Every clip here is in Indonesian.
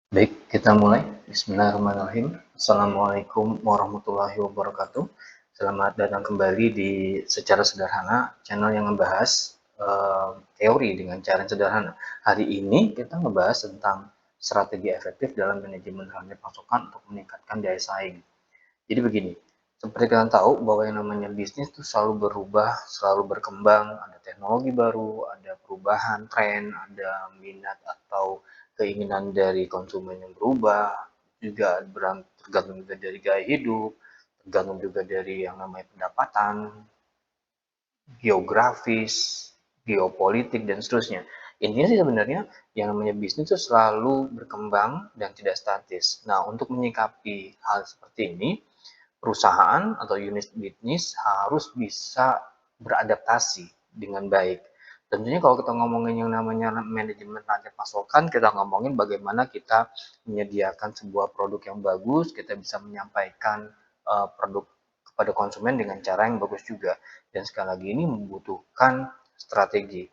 Baik, kita mulai. Bismillahirrahmanirrahim. Assalamualaikum warahmatullahi wabarakatuh. Selamat datang kembali di Secara Sederhana, channel yang membahas teori dengan cara sederhana. Hari ini kita ngebahas tentang strategi efektif dalam manajemen rantai pasokan untuk meningkatkan daya saing. Jadi begini, seperti kalian tahu bahwa yang namanya bisnis itu selalu berubah, selalu berkembang, ada teknologi baru, ada perubahan tren, ada minat atau keinginan dari konsumen yang berubah, juga tergantung juga dari gaya hidup, tergantung juga dari yang namanya pendapatan, geografis, geopolitik, dan seterusnya. Intinya sih sebenarnya yang namanya bisnis itu selalu berkembang dan tidak statis. Nah, untuk menyikapi hal seperti ini, perusahaan atau unit bisnis harus bisa beradaptasi dengan baik. Tentunya kalau kita ngomongin yang namanya manajemen rantai pasokan, kita ngomongin bagaimana kita menyediakan sebuah produk yang bagus, kita bisa menyampaikan produk kepada konsumen dengan cara yang bagus juga. Dan sekali lagi ini membutuhkan strategi.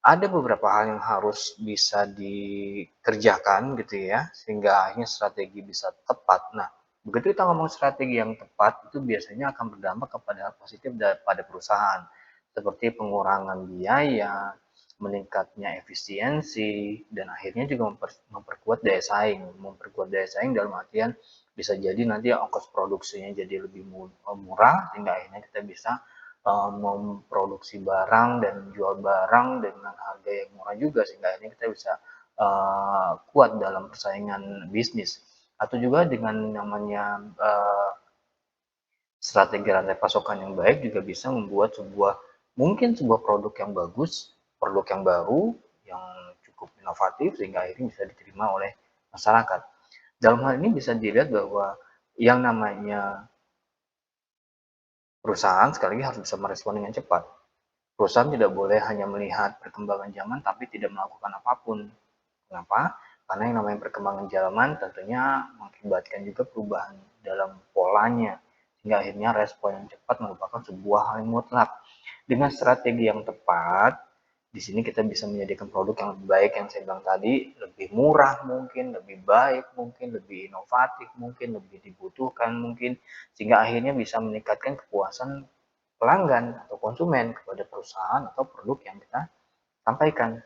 Ada beberapa hal yang harus bisa dikerjakan gitu ya, sehingga akhirnya strategi bisa tepat. Nah, begitu kita ngomong strategi yang tepat, itu biasanya akan berdampak kepada positif pada perusahaan, seperti pengurangan biaya, meningkatnya efisiensi, dan akhirnya juga memperkuat daya saing. Memperkuat daya saing dalam artian bisa jadi nanti ongkos produksinya jadi lebih murah, sehingga akhirnya kita bisa memproduksi barang dan menjual barang dengan harga yang murah juga, sehingga akhirnya kita bisa kuat dalam persaingan bisnis. Atau juga dengan namanya strategi rantai pasokan yang baik juga bisa membuat mungkin sebuah produk yang bagus, produk yang baru, yang cukup inovatif, sehingga akhirnya bisa diterima oleh masyarakat. Dalam hal ini bisa dilihat bahwa yang namanya perusahaan sekali lagi harus bisa merespon dengan cepat. Perusahaan tidak boleh hanya melihat perkembangan zaman tapi tidak melakukan apapun. Kenapa? Karena yang namanya perkembangan zaman tentunya mengakibatkan juga perubahan dalam polanya, sehingga akhirnya respon yang cepat merupakan sebuah hal yang mutlak. Dengan strategi yang tepat, di sini kita bisa menyediakan produk yang lebih baik, yang saya bilang tadi, lebih murah mungkin, lebih baik mungkin, lebih inovatif mungkin, lebih dibutuhkan mungkin, sehingga akhirnya bisa meningkatkan kepuasan pelanggan atau konsumen kepada perusahaan atau produk yang kita sampaikan.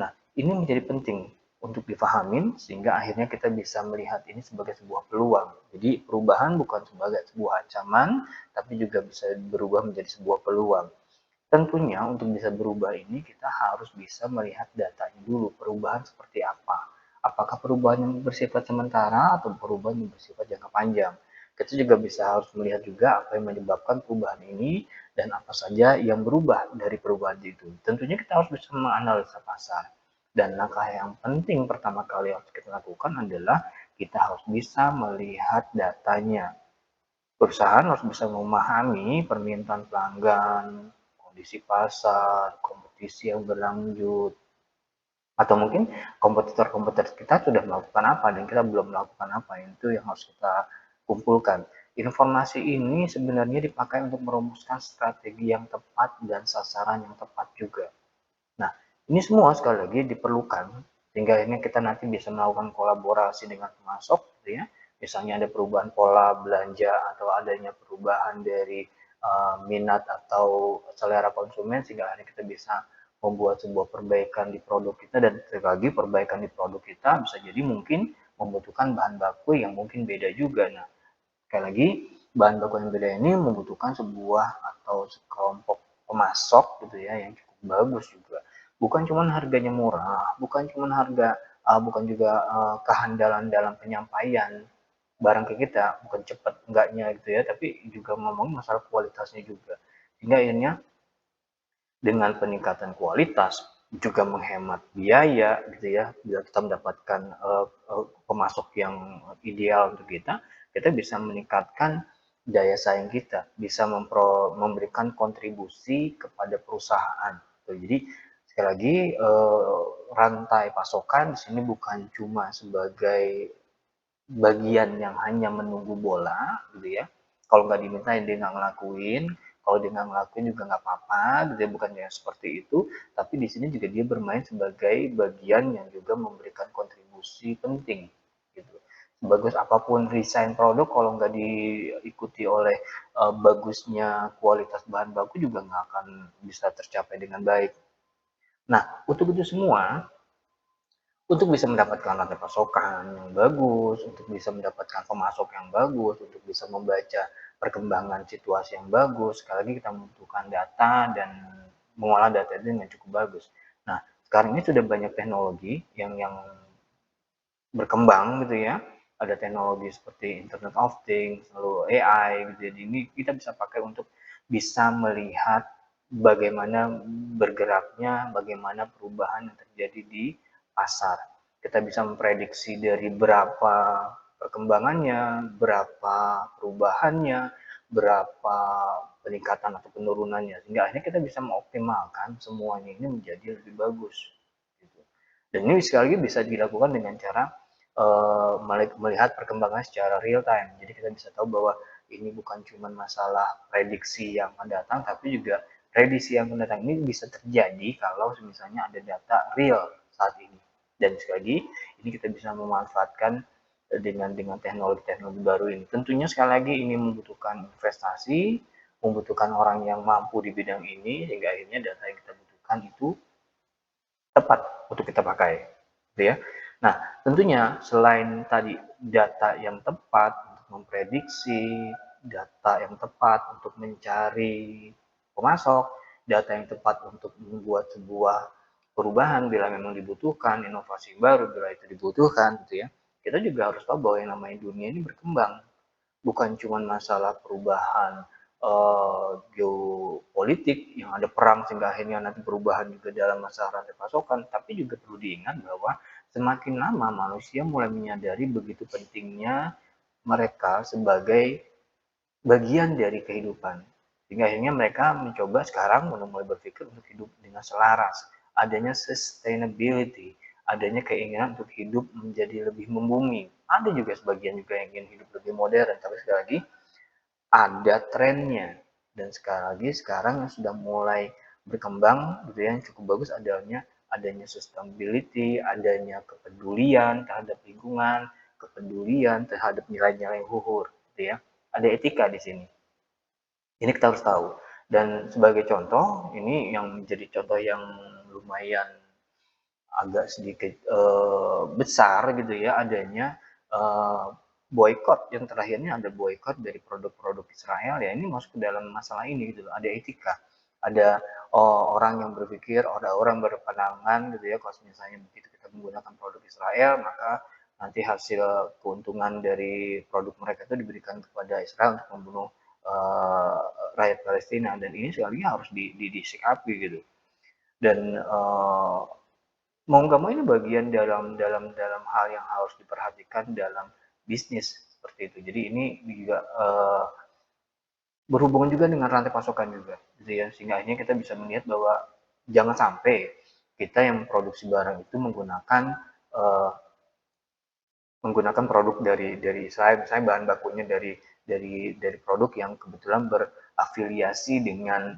Nah, ini menjadi penting untuk dipahamin sehingga akhirnya kita bisa melihat ini sebagai sebuah peluang. Jadi perubahan bukan sebagai sebuah ancaman, tapi juga bisa berubah menjadi sebuah peluang. Tentunya untuk bisa berubah ini kita harus bisa melihat datanya dulu, perubahan seperti apa. Apakah perubahan yang bersifat sementara atau perubahan yang bersifat jangka panjang. Kita juga bisa harus melihat juga apa yang menyebabkan perubahan ini dan apa saja yang berubah dari perubahan itu. Tentunya kita harus bisa menganalisa pasar. Dan langkah yang penting pertama kali harus kita lakukan adalah kita harus bisa melihat datanya. Perusahaan harus bisa memahami permintaan pelanggan, kondisi pasar, kompetisi yang berlanjut, atau mungkin kompetitor-kompetitor kita sudah melakukan apa dan kita belum melakukan apa. Itu yang harus kita kumpulkan. Informasi ini sebenarnya dipakai untuk merumuskan strategi yang tepat dan sasaran yang tepat juga. Nah, ini semua sekali lagi diperlukan sehingga akhirnya kita nanti bisa melakukan kolaborasi dengan pemasok gitu ya. Misalnya ada perubahan pola belanja atau adanya perubahan dari minat atau selera konsumen sehingga akhirnya kita bisa membuat sebuah perbaikan di produk kita, dan sekali lagi perbaikan di produk kita bisa jadi mungkin membutuhkan bahan baku yang mungkin beda juga. Nah, sekali lagi bahan baku yang beda ini membutuhkan sebuah atau sekelompok pemasok gitu ya yang cukup bagus juga. Bukan cuma harganya murah, bukan cuma harga bukan juga kehandalan dalam penyampaian barang ke kita, bukan cepat enggaknya gitu ya, tapi juga ngomong masalah kualitasnya juga. Sehingga akhirnya dengan peningkatan kualitas juga menghemat biaya gitu ya, bila kita mendapatkan pemasok yang ideal untuk kita, kita bisa meningkatkan daya saing kita, bisa memberikan kontribusi kepada perusahaan. Jadi sekali lagi rantai pasokan di sini bukan cuma sebagai bagian yang hanya menunggu bola gitu ya. Kalau nggak diminta dia nggak ngelakuin, kalau dia nggak ngelakuin juga nggak apa-apa gitu ya, bukan yang seperti itu. Tapi di sini juga dia bermain sebagai bagian yang juga memberikan kontribusi penting Bagus apapun desain produk kalau nggak diikuti oleh bagusnya kualitas bahan baku juga nggak akan bisa tercapai dengan baik. Nah, untuk itu semua, untuk bisa mendapatkan rantai pasokan yang bagus, untuk bisa mendapatkan pemasok yang bagus, untuk bisa membaca perkembangan situasi yang bagus, sekali lagi kita membutuhkan data dan mengolah data itu dengan cukup bagus. Nah, sekarang ini sudah banyak teknologi yang berkembang gitu ya. Ada teknologi seperti Internet of Things, lalu AI gitu. Jadi ini kita bisa pakai untuk bisa melihat bagaimana bergeraknya, bagaimana perubahan yang terjadi di pasar. Kita bisa memprediksi dari berapa perkembangannya, berapa perubahannya, berapa peningkatan atau penurunannya. Sehingga akhirnya kita bisa mengoptimalkan semuanya ini menjadi lebih bagus. Gitu. Dan ini sekali lagi bisa dilakukan dengan cara melihat perkembangan secara real time. Jadi kita bisa tahu bahwa ini bukan cuma masalah prediksi yang akan datang, tapi juga prediksi yang akan datang ini bisa terjadi kalau misalnya ada data real saat ini. Dan sekali lagi, ini kita bisa memanfaatkan dengan teknologi-teknologi baru ini. Tentunya sekali lagi ini membutuhkan investasi, membutuhkan orang yang mampu di bidang ini, sehingga akhirnya data yang kita butuhkan itu tepat untuk kita pakai, gitu ya. Nah, tentunya selain tadi data yang tepat untuk memprediksi, data yang tepat untuk mencari pemasok, data yang tepat untuk membuat sebuah perubahan bila memang dibutuhkan, inovasi baru bila itu dibutuhkan, gitu ya. Kita juga harus tahu bahwa yang namanya dunia ini berkembang, bukan cuma masalah perubahan geopolitik yang ada perang sehingga akhirnya nanti perubahan juga dalam masalah rantai pasokan, tapi juga perlu diingat bahwa semakin lama manusia mulai menyadari begitu pentingnya mereka sebagai bagian dari kehidupan. Sehingga akhirnya mereka mencoba sekarang mulai berpikir untuk hidup dengan selaras, adanya sustainability, adanya keinginan untuk hidup menjadi lebih membumi. Ada juga sebagian juga yang ingin hidup lebih modern, tapi sekali lagi ada trennya. Dan sekali lagi sekarang yang sudah mulai berkembang gitu ya, yang cukup bagus adanya sustainability, adanya kepedulian terhadap lingkungan, kepedulian terhadap nilai-nilai luhur gitu ya. Ada etika di sini. Ini kita harus tahu. Dan sebagai contoh, ini yang menjadi contoh yang lumayan agak sedikit besar gitu ya, adanya boykot yang terakhirnya ada boykot dari produk-produk Israel ya, ini masuk ke dalam masalah ini gitu, ada etika, ada orang yang berpikir, ada orang berpandangan gitu ya, kalau misalnya begitu kita menggunakan produk Israel maka nanti hasil keuntungan dari produk mereka itu diberikan kepada Israel untuk membunuh rakyat Palestina, dan ini sekali lagi harus disikapi gitu. Dan mau nggak mau ini bagian dalam dalam dalam hal yang harus diperhatikan dalam bisnis seperti itu. Jadi ini juga berhubungan juga dengan rantai pasokan juga, gitu ya. Sehingga akhirnya kita bisa melihat bahwa jangan sampai kita yang memproduksi barang itu uh, menggunakan produk dari saya bahan bakunya dari produk yang kebetulan berafiliasi dengan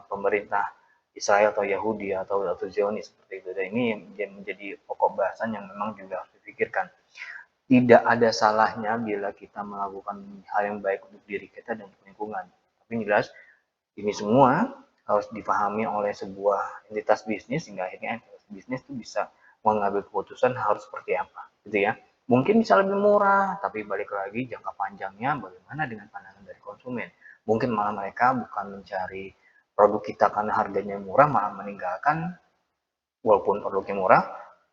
pemerintah Israel atau Yahudi atau Zionis seperti itu. Dan ini yang menjadi pokok bahasan yang memang juga harus dipikirkan. Tidak ada salahnya bila kita melakukan hal yang baik untuk diri kita dan untuk lingkungan. Tapi jelas ini semua harus dipahami oleh sebuah entitas bisnis sehingga akhirnya entitas bisnis itu bisa mengambil keputusan harus seperti apa, gitu ya. Mungkin bisa lebih murah, tapi balik lagi jangka panjangnya bagaimana dengan pandangan dari konsumen. Mungkin malah mereka bukan mencari produk kita karena harganya murah, malah meninggalkan walaupun produknya murah,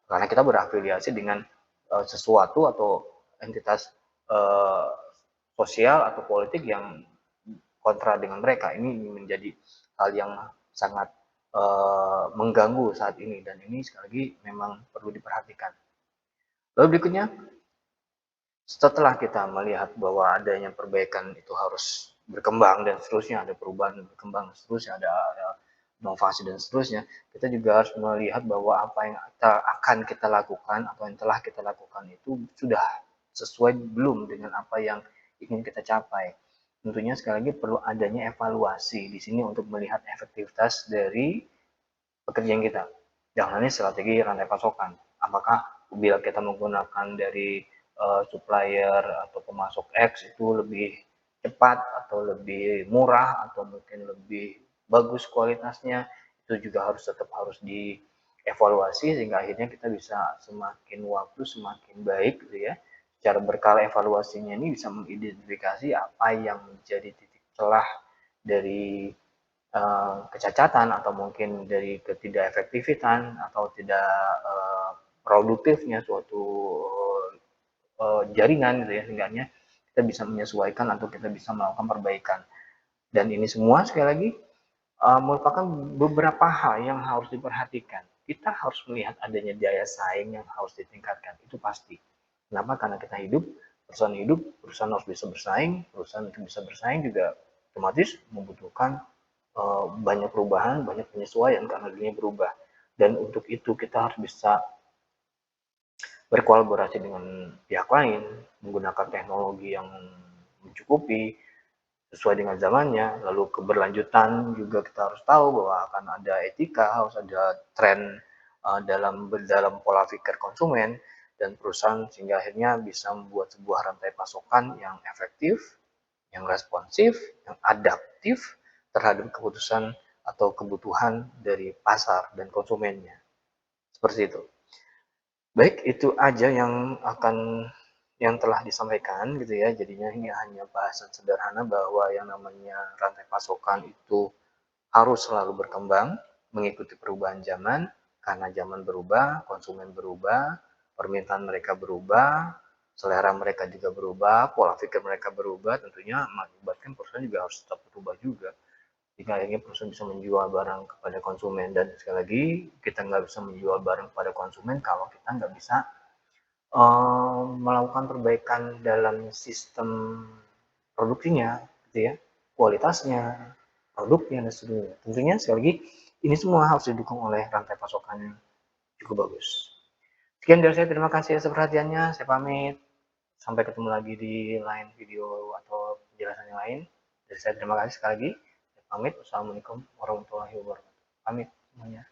karena kita berafiliasi dengan sesuatu atau entitas uh, sosial atau politik yang kontra dengan mereka. Ini menjadi hal yang sangat mengganggu saat ini, dan ini sekali lagi memang perlu diperhatikan. Lalu berikutnya, setelah kita melihat bahwa adanya perbaikan itu harus berkembang dan seterusnya, ada perubahan dan berkembang seterusnya, ada inovasi dan seterusnya, kita juga harus melihat bahwa apa yang akan kita lakukan atau yang telah kita lakukan itu sudah sesuai belum dengan apa yang ingin kita capai. Tentunya sekali lagi perlu adanya evaluasi di sini untuk melihat efektivitas dari pekerjaan kita. Dalam hal ini strategi rantai pasokan. Apakah bila kita menggunakan dari supplier atau pemasok X itu lebih cepat atau lebih murah atau mungkin lebih bagus kualitasnya, itu juga tetap harus dievaluasi sehingga akhirnya kita bisa semakin waktu semakin baik gitu ya. Secara berkala evaluasinya ini bisa mengidentifikasi apa yang menjadi titik celah dari kecacatan atau mungkin dari ketidakefektifan atau tidak produktifnya suatu jaringan gitu ya, sehingga kita bisa menyesuaikan atau kita bisa melakukan perbaikan. Dan ini semua sekali lagi merupakan beberapa hal yang harus diperhatikan. Kita harus melihat adanya daya saing yang harus ditingkatkan, itu pasti. Kenapa? Karena kita hidup, perusahaan harus bisa bersaing, perusahaan untuk bisa bersaing juga otomatis membutuhkan banyak perubahan, banyak penyesuaian karena dunia berubah. Dan untuk itu kita harus bisa berkolaborasi dengan pihak lain, menggunakan teknologi yang mencukupi, sesuai dengan zamannya, lalu keberlanjutan juga kita harus tahu bahwa akan ada etika, harus ada tren dalam pola pikir konsumen dan perusahaan sehingga akhirnya bisa membuat sebuah rantai pasokan yang efektif, yang responsif, yang adaptif terhadap keputusan atau kebutuhan dari pasar dan konsumennya. Seperti itu. Baik, itu aja yang telah disampaikan gitu ya. Jadinya ini hanya bahasan sederhana bahwa yang namanya rantai pasokan itu harus selalu berkembang, mengikuti perubahan zaman, karena zaman berubah, konsumen berubah, permintaan mereka berubah, selera mereka juga berubah, pola pikir mereka berubah, tentunya mengakibatkan perusahaan juga harus tetap berubah juga. Jika akhirnya perusahaan bisa menjual barang kepada konsumen, dan sekali lagi kita nggak bisa menjual barang kepada konsumen kalau kita nggak bisa melakukan perbaikan dalam sistem produksinya, gitu ya, kualitasnya, produknya, dan sebagainya. Tentunya sekali lagi ini semua harus didukung oleh rantai pasokan yang cukup bagus. Sekian dari saya, terima kasih atas perhatiannya. Saya pamit. Sampai ketemu lagi di lain video atau penjelasan yang lain. Dari saya terima kasih sekali lagi. Saya pamit. Wassalamualaikum warahmatullahi wabarakatuh. Pamit semuanya.